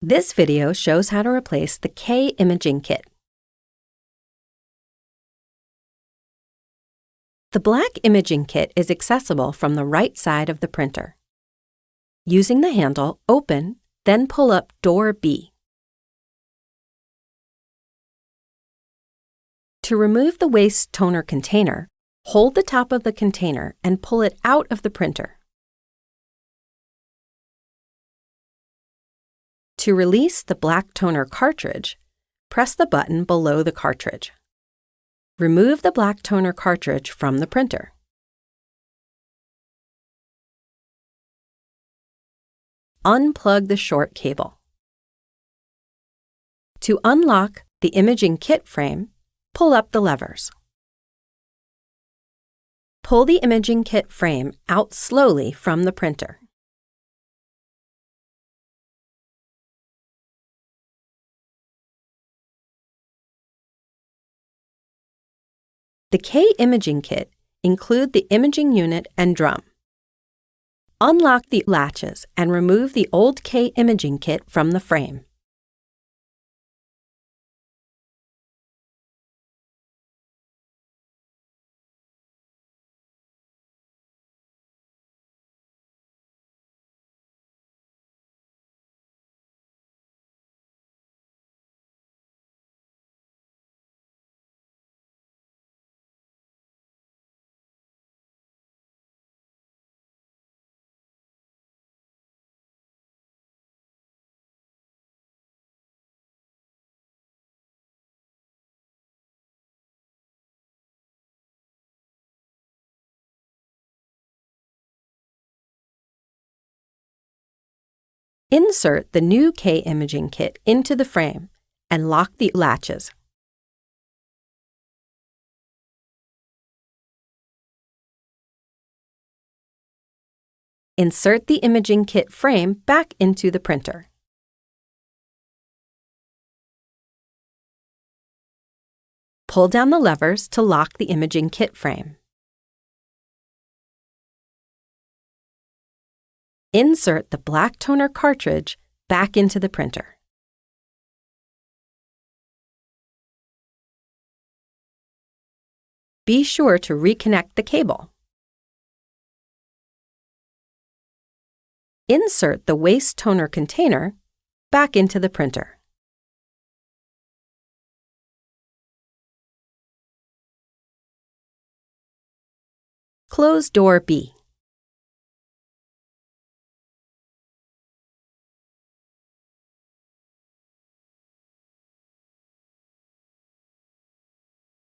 This video shows how to replace the K imaging kit. The black imaging kit is accessible from the right side of the printer. Using the handle, open, then pull up door B. To remove the waste toner container, hold the top of the container and pull it out of the printer. To release the black toner cartridge, press the button below the cartridge. Remove the black toner cartridge from the printer. Unplug the short cable. To unlock the imaging kit frame, pull up the levers. Pull the imaging kit frame out slowly from the printer. The K imaging kit include the imaging unit and drum. Unlock the latches and remove the old K imaging kit from the frame. Insert the new K imaging kit into the frame and lock the latches. Insert the imaging kit frame back into the printer. Pull down the levers to lock the imaging kit frame. Insert the black toner cartridge back into the printer. Be sure to reconnect the cable. Insert the waste toner container back into the printer. Close door B.